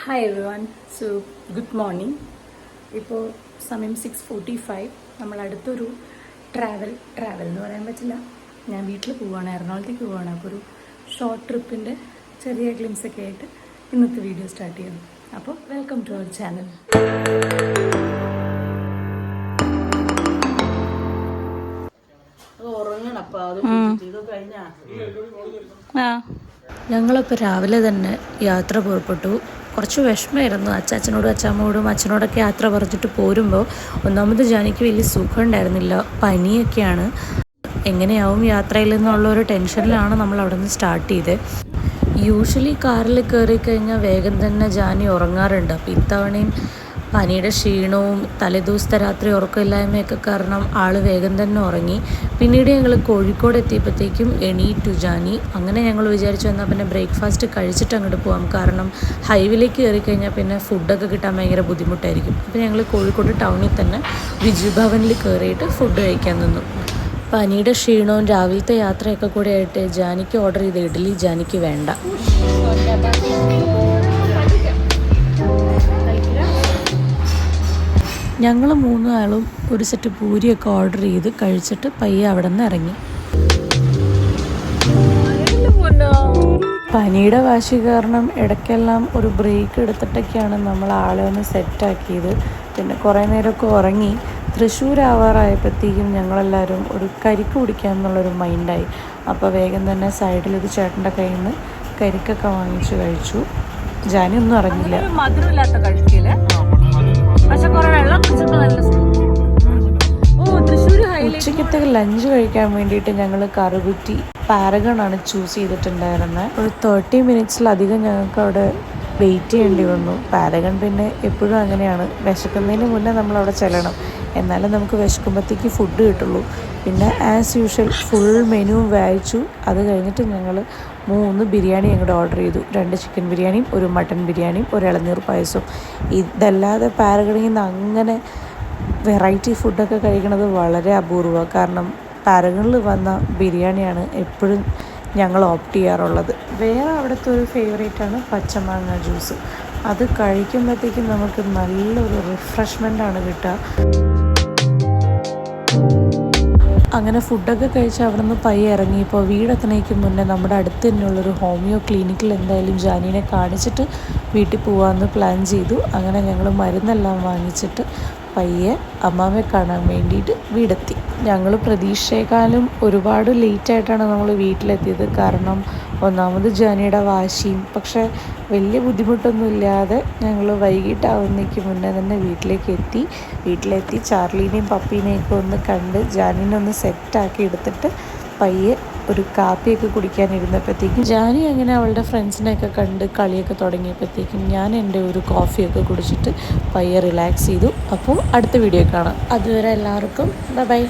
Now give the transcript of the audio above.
Hi every one. So good morning. ഇപ്പോൾ സമയം 6:45. നമ്മൾ അടുത്തൊരു ട്രാവൽ എന്ന് പറയാൻ പറ്റില്ല, ഞാൻ വീട്ടിൽ പോവുകയാണ്, എറണാകുളത്തേക്ക് പോവുകയാണ്. അപ്പോൾ ഒരു ഷോർട്ട് ട്രിപ്പിൻ്റെ ചെറിയ ഗ്ലിംസൊക്കെ ആയിട്ട് ഇന്നത്തെ വീഡിയോ സ്റ്റാർട്ട് ചെയ്യുന്നു. അപ്പോൾ വെൽക്കം ടു അവർ ചാനൽ. ഞങ്ങളപ്പോൾ രാവിലെ തന്നെ യാത്ര പുറപ്പെട്ടു. കുറച്ച് വിഷമമായിരുന്നു അച്ചാച്ചനോടും അച്ചാമ്മയോടും അച്ഛനോടൊക്കെ യാത്ര പറഞ്ഞിട്ട് പോരുമ്പോൾ. ഒന്നാമത് ജാനിക്ക് വലിയ സുഖം ഉണ്ടായിരുന്നില്ല, പനിയൊക്കെയാണ്. എങ്ങനെയാവും യാത്രയിൽ നിന്നുള്ളൊരു ടെൻഷനിലാണ് നമ്മൾ അവിടെ നിന്ന് സ്റ്റാർട്ട് ചെയ്തത്. യൂഷ്വലി കാറിൽ കയറി കഴിഞ്ഞാൽ വേഗം തന്നെ ജാനി ഉറങ്ങാറുണ്ട്. അപ്പോൾ ഇത്തവണയും പനിയുടെ ക്ഷീണവും തലേദിവസത്തെ രാത്രി ഉറക്കമില്ലായ്മയൊക്കെ കാരണം ആൾ വേഗം തന്നെ ഉറങ്ങി. പിന്നീട് ഞങ്ങൾ കോഴിക്കോട് എത്തിയപ്പോഴത്തേക്കും എണീറ്റു ജാനി. അങ്ങനെ ഞങ്ങൾ വിചാരിച്ചു എന്നാൽ പിന്നെ ബ്രേക്ക്ഫാസ്റ്റ് കഴിച്ചിട്ട് അങ്ങോട്ട് പോകാം, കാരണം ഹൈവേയിലേക്ക് കയറി കഴിഞ്ഞാൽ പിന്നെ ഫുഡൊക്കെ കിട്ടാൻ ഭയങ്കര ബുദ്ധിമുട്ടായിരിക്കും. അപ്പോൾ ഞങ്ങൾ കോഴിക്കോട് ടൗണിൽ തന്നെ വിജുഭവനിൽ കയറിയിട്ട് ഫുഡ് കഴിക്കാൻ നിന്നു. പനിയുടെ ക്ഷീണവും രാവിലത്തെ യാത്രയൊക്കെ കൂടെ ആയിട്ട് ജാനിക്ക് ഓർഡർ ചെയ്ത ഇഡ്ഡലി ജാനിക്ക് വേണ്ട. ഞങ്ങൾ മൂന്നാളും ഒരു സെറ്റ് പൂരിയൊക്കെ ഓർഡർ ചെയ്ത് കഴിച്ചിട്ട് പയ്യെ അവിടെ നിന്ന് ഇറങ്ങി. പനിയുടെ വാശി കാരണം ഇടയ്ക്കെല്ലാം ഒരു ബ്രേക്ക് എടുത്തിട്ടൊക്കെയാണ് നമ്മൾ ആളെ ഒന്ന് സെറ്റാക്കിയത്. പിന്നെ കുറേ നേരമൊക്കെ ഉറങ്ങി. തൃശ്ശൂരാവാറായപ്പോഴത്തേക്കും ഞങ്ങളെല്ലാവരും ഒരു കരിക്ക് കുടിക്കാം എന്നുള്ളൊരു മൈൻഡായി. അപ്പോൾ വേഗം തന്നെ സൈഡിലൊരു ചേട്ടൻ്റെ കയ്യിൽ നിന്ന് കരിക്കൊക്കെ വാങ്ങിച്ച് കഴിച്ചു. ജാനി ഒന്നും അറിഞ്ഞില്ല. മധുരമില്ലാത്ത കഴിക്കില്ല, പക്ഷെ കുറെ വെള്ളം കുടിച്ചപ്പോൾ നല്ല ഉച്ചക്കത്തെ ലഞ്ച് കഴിക്കാൻ വേണ്ടിയിട്ട് ഞങ്ങൾ കറുകുറ്റി പാരഗണാണ് ചൂസ് ചെയ്തിട്ടുണ്ടായിരുന്നത്. ഒരു 30 മിനിറ്റ്സിലധികം ഞങ്ങൾക്ക് അവിടെ വെയിറ്റ് ചെയ്യേണ്ടി വന്നു. പാരഗൺ പിന്നെ എപ്പോഴും അങ്ങനെയാണ്, വിശക്കുന്നതിന് മുന്നേ നമ്മളവിടെ ചെല്ലണം, എന്നാലും നമുക്ക് വിശക്കുമ്പോഴത്തേക്ക് ഫുഡ് കിട്ടുള്ളൂ. പിന്നെ ആസ് യൂഷ്വൽ ഫുൾ മെനുവും വായിച്ചു. അത് കഴിഞ്ഞിട്ട് ഞങ്ങൾ 3 ബിരിയാണി അങ്ങോട്ട് ഓർഡർ ചെയ്തു. 2 ചിക്കൻ ബിരിയാണിയും 1 മട്ടൻ ബിരിയാണിയും 1 ഇളനീർ പായസവും. ഇതല്ലാതെ പാരഗണിൽ നിന്ന് അങ്ങനെ വെറൈറ്റി ഫുഡൊക്കെ കഴിക്കുന്നത് വളരെ അപൂർവമാണ്. കാരണം പാരഗണിൽ വന്ന ബിരിയാണിയാണ് എപ്പോഴും ഞങ്ങൾ ഓപ്റ്റ് ചെയ്യാറുള്ളത്. വേറെ അവിടുത്തെ ഒരു ഫേവറേറ്റാണ് പച്ചമാങ്ങ ജ്യൂസ്. അത് കഴിക്കുമ്പോഴത്തേക്കും നമുക്ക് നല്ലൊരു റിഫ്രഷ്മെൻ്റാണ് കിട്ടുക. അങ്ങനെ ഫുഡൊക്കെ കഴിച്ച് അവിടെ നിന്ന് പയ്യെ ഇറങ്ങിയപ്പോൾ വീടെത്തണേക്ക് മുന്നേ നമ്മുടെ അടുത്ത് തന്നെയുള്ളൊരു ഹോമിയോ ക്ലിനിക്കിൽ എന്തായാലും ജാനീനെ കാണിച്ചിട്ട് വീട്ടിൽ പോകാമെന്ന് പ്ലാൻ ചെയ്തു. അങ്ങനെ ഞങ്ങൾ മരുന്നെല്ലാം വാങ്ങിച്ചിട്ട് പയ്യെ അമ്മാമ്മയെ കാണാൻ വേണ്ടിയിട്ട് വീടെത്തി. ഞങ്ങൾ പ്രതീക്ഷയെക്കാളും ഒരുപാട് ലേറ്റായിട്ടാണ് നമ്മൾ വീട്ടിലെത്തിയത്. കാരണം ഒന്നാമത് ജാനിയുടെ വാശിയും, പക്ഷേ വലിയ ബുദ്ധിമുട്ടൊന്നുമില്ലാതെ ഞങ്ങൾ വൈകിട്ടാവുന്നേക്ക് മുന്നേ തന്നെ വീട്ടിലെത്തി ചാർലീനെയും പപ്പീനെയൊക്കെ ഒന്ന് കണ്ട് ജാനീനെ ഒന്ന് സെറ്റാക്കി എടുത്തിട്ട് പയ്യെ ഒരു കാപ്പിയൊക്കെ കുടിക്കാനിരുന്നപ്പോഴത്തേക്കും ജാനി അങ്ങനെ അവളുടെ ഫ്രണ്ട്സിനെയൊക്കെ കണ്ട് കളിയൊക്കെ തുടങ്ങിയപ്പോഴത്തേക്കും ഞാൻ എൻ്റെ ഒരു കോഫിയൊക്കെ കുടിച്ചിട്ട് പയ്യെ റിലാക്സ് ചെയ്തു. അപ്പോൾ അടുത്ത വീഡിയോ കാണാം. അതുവരെ എല്ലാവർക്കും ബൈ.